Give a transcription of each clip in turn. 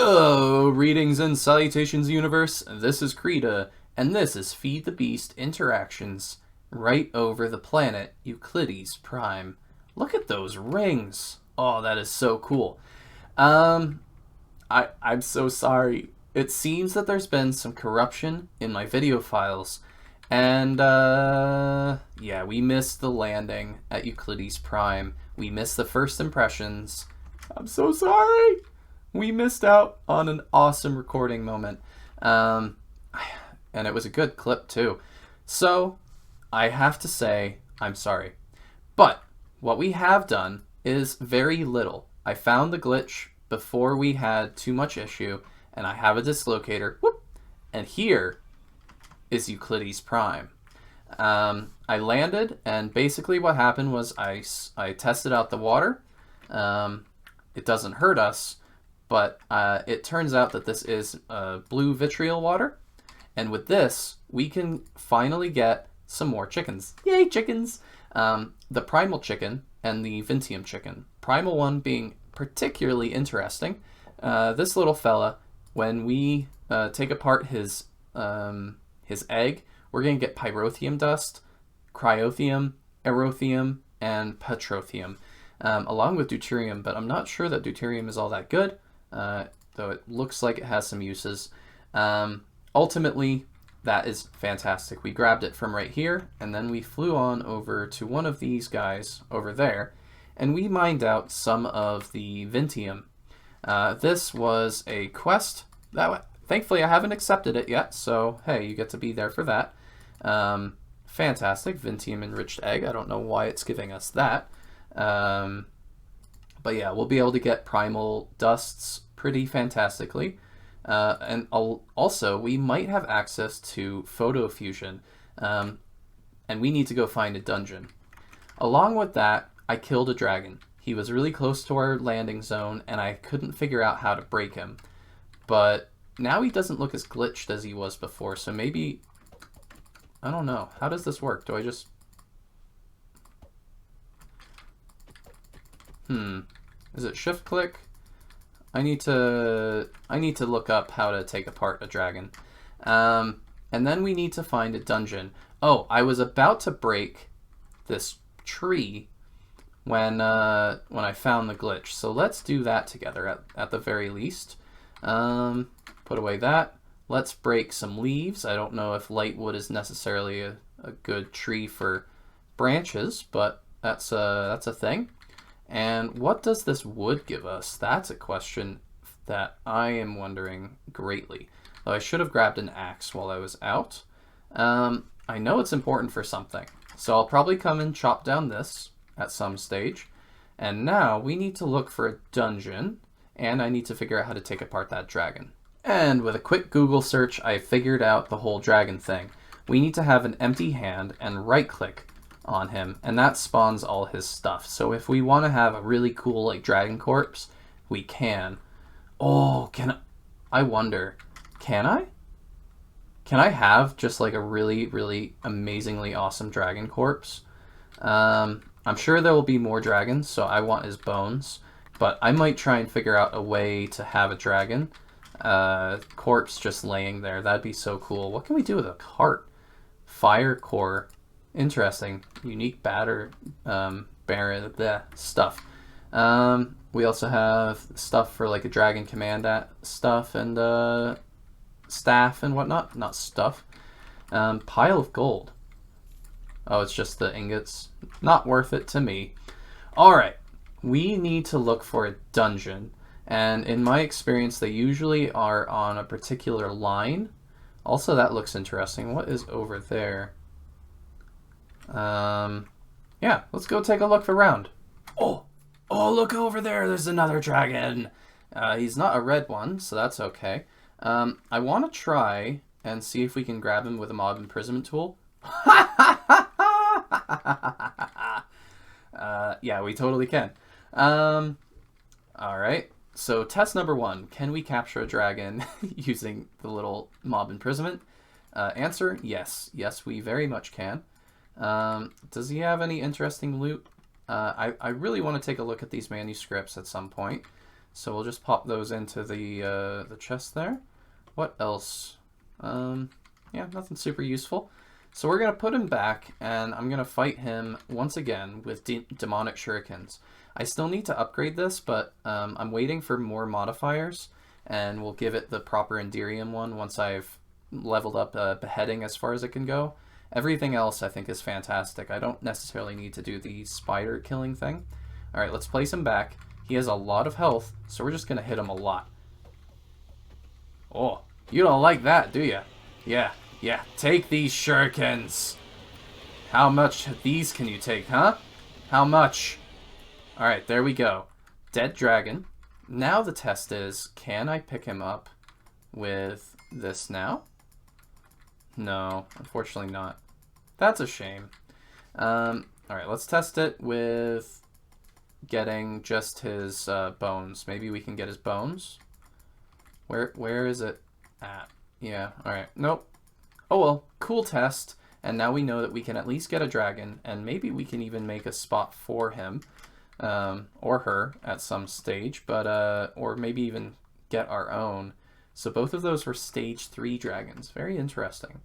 Greetings and salutations, universe. This is Creeta, and this is Feed the Beast Interactions right over the planet Euclydes Prime. Look at those rings. Oh, that is so cool. I'm so sorry. It seems that there's been some corruption in my video files, and yeah, we missed the landing at Euclydes Prime. We missed the first impressions. I'm so sorry. We missed out on an awesome recording moment. And it was a good clip too. So I have to say, I'm sorry. But what we have done is very little. I found the glitch before we had too much issue, and I have a dislocator. Whoop! And here is Euclydes Prime. I landed, and basically what happened was I tested out the water. It doesn't hurt us, but it turns out that this is blue vitriol water. And with this, we can finally get some more chickens. Yay, chickens! The primal chicken and the Vinteum chicken. Primal one being particularly interesting. This little fella, when we take apart his egg, we're going to get pyrotheum dust, cryotheum, aerotheum, and petrotheum, along with deuterium, but I'm not sure that deuterium is all that good, though it looks like it has some uses. Ultimately, that is fantastic. We grabbed it from right here, and then we flew on over to one of these guys over there, and we mined out some of the Vinteum. This was a quest that, thankfully, I haven't accepted it yet, so hey, you get to be there for that. Fantastic. Vinteum enriched egg. I don't know why it's giving us that. But yeah, we'll be able to get primal dusts pretty fantastically. And also, we might have access to photo fusion, and we need to go find a dungeon. Along with that, I killed a dragon. He was really close to our landing zone, and I couldn't figure out how to break him. But now he doesn't look as glitched as he was before, so maybe... I don't know. How does this work? Do I just... Is it shift click? I need to look up how to take apart a dragon. And then we need to find a dungeon. Oh, I was about to break this tree when I found the glitch. So let's do that together at the very least. Put away that. Let's break some leaves. I don't know if light wood is necessarily a good tree for branches, but that's a thing. And what does this wood give us? That's a question that I am wondering greatly. Though I should have grabbed an axe while I was out. I know it's important for something, so I'll probably come and chop down this at some stage. And now we need to look for a dungeon, and I need to figure out how to take apart that dragon. And with a quick Google search, I figured out the whole dragon thing. We need to have an empty hand and right-click on him, and that spawns all his stuff. So if we want to have a really cool like dragon corpse, we can. Oh, I wonder, can I have just like a really, really amazingly awesome dragon corpse? I'm sure there will be more dragons, so I want his bones, but I might try and figure out a way to have a dragon corpse just laying there. That'd be so cool. What can we do with a heart? Fire core. Interesting. Unique batter stuff. We also have stuff for like a dragon command stuff and staff and whatnot. Not stuff. Pile of gold. Oh, it's just the ingots. Not worth it to me. Alright. We need to look for a dungeon. And in my experience, they usually are on a particular line. Also, that looks interesting. What is over there? Yeah, let's go take a look around. Oh, look over there. There's another dragon. He's not a red one, so that's okay. I want to try and see if we can grab him with a mob imprisonment tool. Yeah, we totally can. All right. So test number 1, can we capture a dragon using the little mob imprisonment? Answer, yes. Yes, we very much can. Does he have any interesting loot? I really want to take a look at these manuscripts at some point. So we'll just pop those into the chest there. What else? Yeah, nothing super useful. So we're going to put him back, and I'm going to fight him once again with demonic shurikens. I still need to upgrade this, but I'm waiting for more modifiers, and we'll give it the proper Enderium one once I've leveled up beheading as far as it can go. Everything else I think is fantastic. I don't necessarily need to do the spider killing thing. Alright, let's place him back. He has a lot of health, so we're just going to hit him a lot. Oh, you don't like that, do you? Yeah, take these shurikens. How much of these can you take, huh? How much? Alright, there we go. Dead dragon. Now the test is, can I pick him up with this now? No, unfortunately not. That's a shame. Alright, let's test it with getting just his bones. Maybe we can get his bones. Where is it at? Yeah, alright. Nope. Oh well, cool test. And now we know that we can at least get a dragon, and maybe we can even make a spot for him, or her at some stage, but or maybe even get our own. So both of those were stage 3 dragons. Very interesting.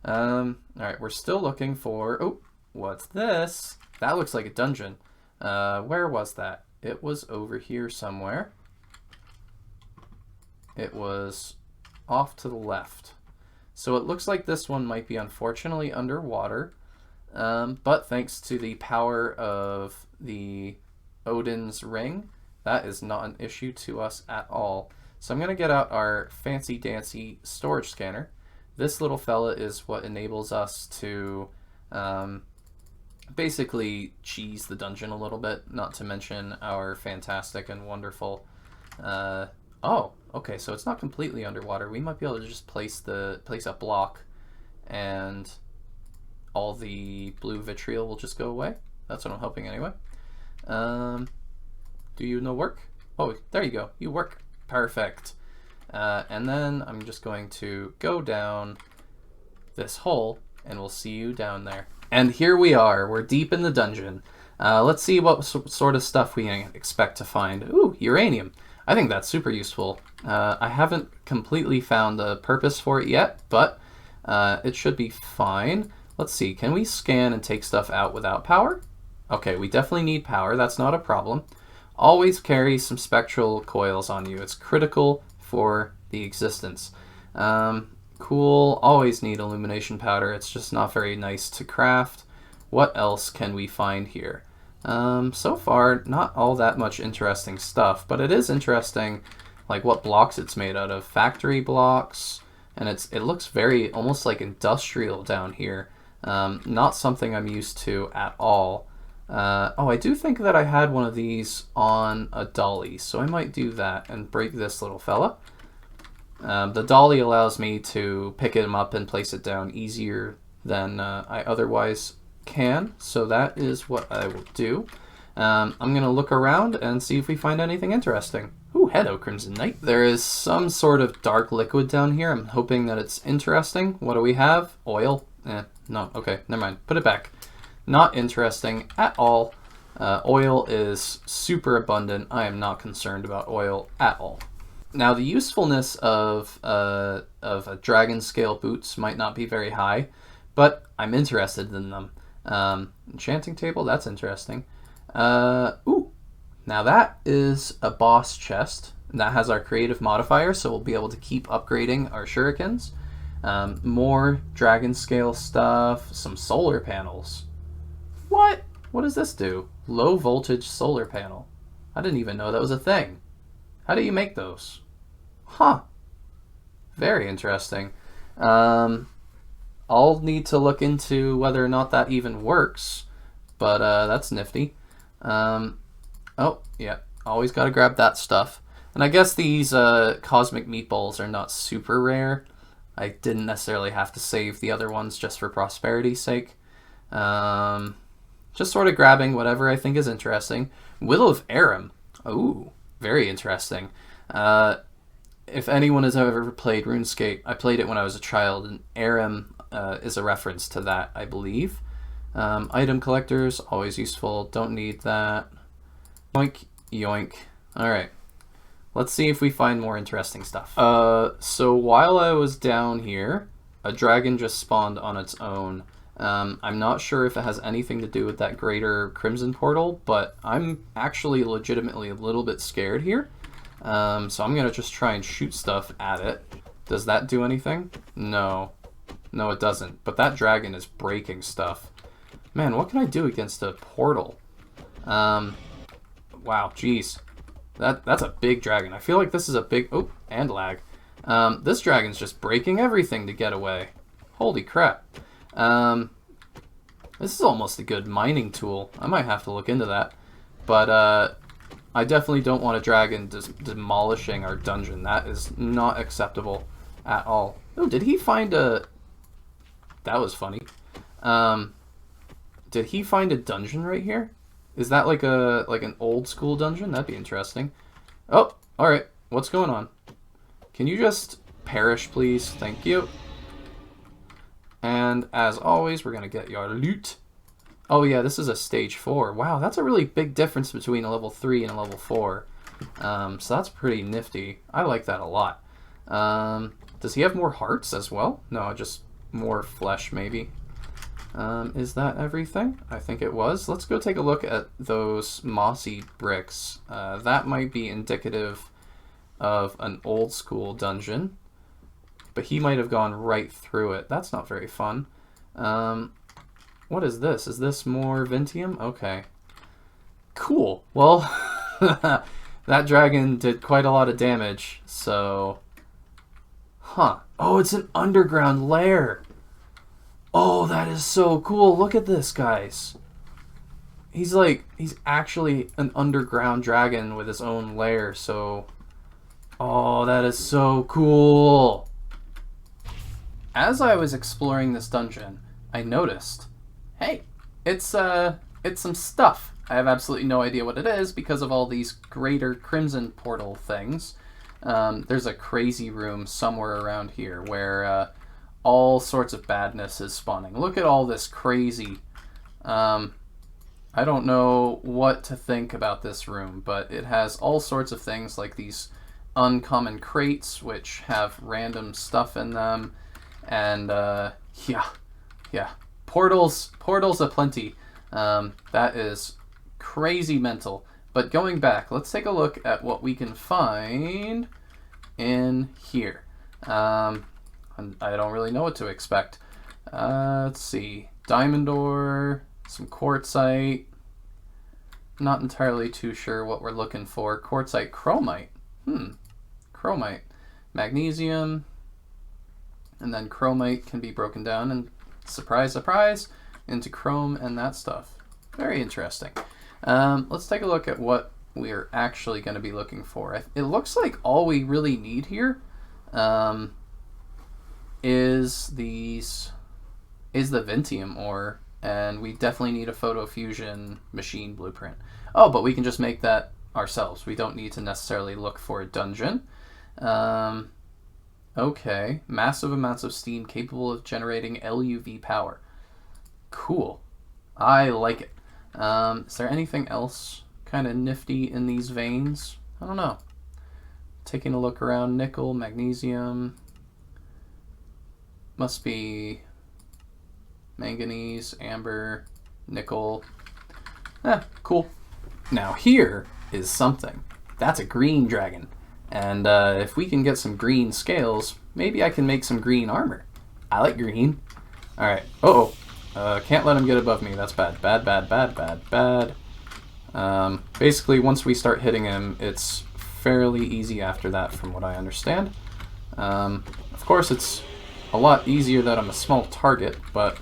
Alright, we're still looking for... Oh, what's this? That looks like a dungeon. Where was that? It was over here somewhere. It was off to the left. So it looks like this one might be unfortunately underwater, but thanks to the power of the Odin's ring, that is not an issue to us at all. So I'm going to get out our fancy dancy storage scanner. This little fella is what enables us to basically cheese the dungeon a little bit, not to mention our fantastic and wonderful... oh, okay, so it's not completely underwater. We might be able to just place a block and all the blue vitriol will just go away. That's what I'm hoping anyway. Do you no work? Oh, there you go. You work. Perfect. And then I'm just going to go down this hole and we'll see you down there. And here we are. We're deep in the dungeon. Let's see what sort of stuff we expect to find. Ooh, uranium. I think that's super useful. I haven't completely found a purpose for it yet, but it should be fine. Let's see, can we scan and take stuff out without power? Okay, we definitely need power, that's not a problem. Always carry some spectral coils on you. It's critical for the existence. Cool, always need illumination powder. It's just not very nice to craft. What else can we find here? So far, not all that much interesting stuff, but it is interesting, like what blocks it's made out of. Factory blocks, and it looks very almost like industrial down here. Not something I'm used to at all. Oh, I do think that I had one of these on a dolly, so I might do that and break this little fella. The dolly allows me to pick him up and place it down easier than I otherwise can, so that is what I will do. I'm going to look around and see if we find anything interesting. Ooh, hello, Crimson Knight. There is some sort of dark liquid down here. I'm hoping that it's interesting. What do we have? Oil? No, okay, never mind. Put it back. Not interesting at all. Oil is super abundant. I am not concerned about oil at all. Now, the usefulness of a dragon scale boots might not be very high, but I'm interested in them. Enchanting table, that's interesting. Ooh, now that is a boss chest. That has our creative modifier, so we'll be able to keep upgrading our shurikens. More dragon scale stuff, some solar panels. What? What does this do? Low voltage solar panel. I didn't even know that was a thing. How do you make those? Huh. Very interesting. I'll need to look into whether or not that even works, but that's nifty. Oh, yeah, always got to grab that stuff. And I guess these cosmic meatballs are not super rare. I didn't necessarily have to save the other ones just for prosperity's sake. Just sort of grabbing whatever I think is interesting. Will of Aram. Ooh, very interesting. If anyone has ever played RuneScape, I played it when I was a child, and Aram is a reference to that, I believe. Item collectors, always useful. Don't need that. Yoink, yoink. Alright, Let's see if we find more interesting stuff. So while I was down here, a dragon just spawned on its own. I'm not sure if it has anything to do with that greater crimson portal, but I'm actually legitimately a little bit scared here. So I'm gonna just try and shoot stuff at it. Does that do anything? No. No, it doesn't. But that dragon is breaking stuff. Man, what can I do against a portal? Wow, jeez. That's a big dragon. I feel like this is a big... Oh, and lag. This dragon's just breaking everything to get away. Holy crap. This is almost a good mining tool. I might have to look into that. But I definitely don't want a dragon demolishing our dungeon. That is not acceptable at all. Oh, did he find a... That was funny. Did he find a dungeon right here? Is that like an old school dungeon? That'd be interesting. Oh, alright. What's going on? Can you just perish, please? Thank you. And as always, we're going to get your loot. Oh yeah, this is a stage 4. Wow, that's a really big difference between a level 3 and a level 4. So that's pretty nifty. I like that a lot. Does he have more hearts as well? No, just more flesh maybe. Is that everything? I think it was. Let's go take a look at those mossy bricks. That might be indicative of an old school dungeon, but he might have gone right through it. That's not very fun. What is this? Is this more Vinteum? Okay. Cool. Well, that dragon did quite a lot of damage, so... Huh. Oh, it's an underground lair! Oh, that is so cool. Look at this, guys. He's actually an underground dragon with his own lair, so... Oh, that is so cool. As I was exploring this dungeon, I noticed, hey, it's some stuff. I have absolutely no idea what it is because of all these greater crimson portal things. There's a crazy room somewhere around here where all sorts of badness is spawning. Look at all this crazy. I don't know what to think about this room, but it has all sorts of things like these uncommon crates which have random stuff in them, and yeah, portals aplenty. That is crazy mental. But going back, let's take a look at what we can find in here. I don't really know what to expect. Let's see. Diamond ore, some quartzite. Not entirely too sure what we're looking for. Quartzite, chromite. Chromite. Magnesium. And then chromite can be broken down and, surprise, surprise, into chrome and that stuff. Very interesting. Let's take a look at what we're actually going to be looking for. It looks like all we really need here is the Vinteum ore, and we definitely need a photo fusion machine blueprint. Oh, but we can just make that ourselves. We don't need to necessarily look for a dungeon. Okay, massive amounts of steam capable of generating LUV power. Cool. I like it. Is there anything else kind of nifty in these veins? I don't know. Taking a look around, nickel, magnesium. Must be manganese, amber, nickel. Cool. Now here is something. That's a green dragon. And if we can get some green scales, maybe I can make some green armor. I like green. Alright. Uh-oh. Can't let him get above me. That's bad. Bad, bad, bad, bad, bad. Basically, once we start hitting him, it's fairly easy after that, from what I understand. Of course, it's a lot easier that I'm a small target, but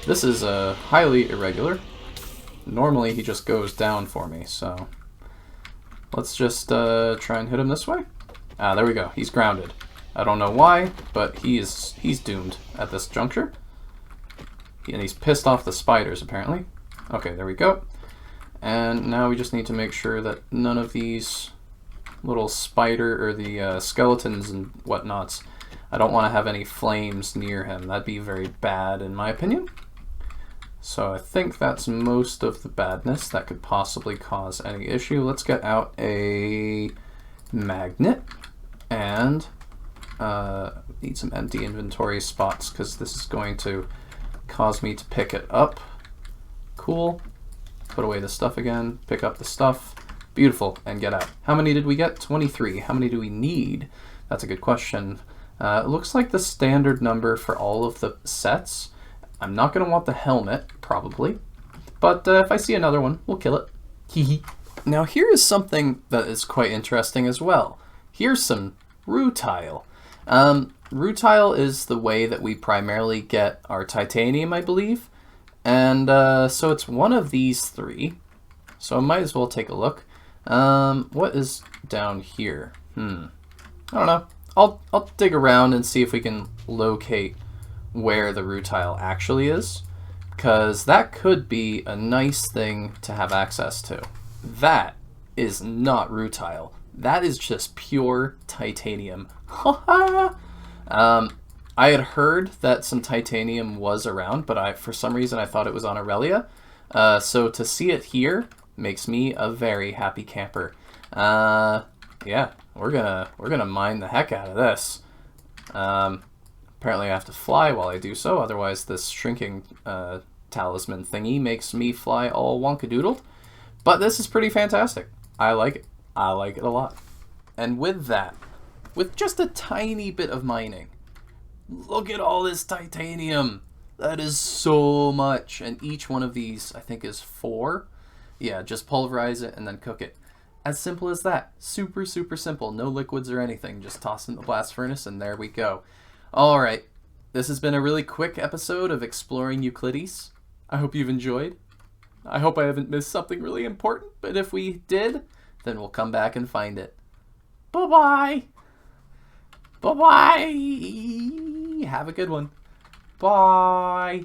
this is highly irregular. Normally, he just goes down for me, so... Let's just try and hit him this way. Ah, there we go. He's grounded. I don't know why, but he's doomed at this juncture. And he's pissed off the spiders, apparently. Okay, there we go. And now we just need to make sure that none of these little spider, or the skeletons and whatnots, I don't want to have any flames near him. That'd be very bad, in my opinion. So I think that's most of the badness that could possibly cause any issue. Let's get out a magnet, and need some empty inventory spots because this is going to cause me to pick it up. Cool. Put away the stuff again, pick up the stuff. Beautiful, and get out. How many did we get? 23. How many do we need? That's a good question. It looks like the standard number for all of the sets. I'm not going to want the helmet, probably. But if I see another one, we'll kill it. Hee. Now here is something that is quite interesting as well. Here's some rutile. Rutile is the way that we primarily get our titanium, I believe. And so it's one of these three. So I might as well take a look. What is down here? I don't know. I'll dig around and see if we can locate where the rutile actually is, because that could be a nice thing to have access to. That is not rutile. That is just pure titanium. I had heard that some titanium was around, but for some reason I thought it was on Aurelia. So to see it here makes me a very happy camper. Yeah, we're gonna mine the heck out of this. Apparently I have to fly while I do so, otherwise this shrinking talisman thingy makes me fly all wonkadoodled. But this is pretty fantastic. I like it. I like it a lot. And with that, with just a tiny bit of mining, look at all this titanium. That is so much. And each one of these, I think, is 4. Yeah, just pulverize it and then cook it. As simple as that. Super, super simple. No liquids or anything. Just toss it in the blast furnace and there we go. All right. This has been a really quick episode of Exploring Euclides. I hope you've enjoyed. I hope I haven't missed something really important, but if we did, then we'll come back and find it. Bye-bye. Bye-bye. Have a good one. Bye.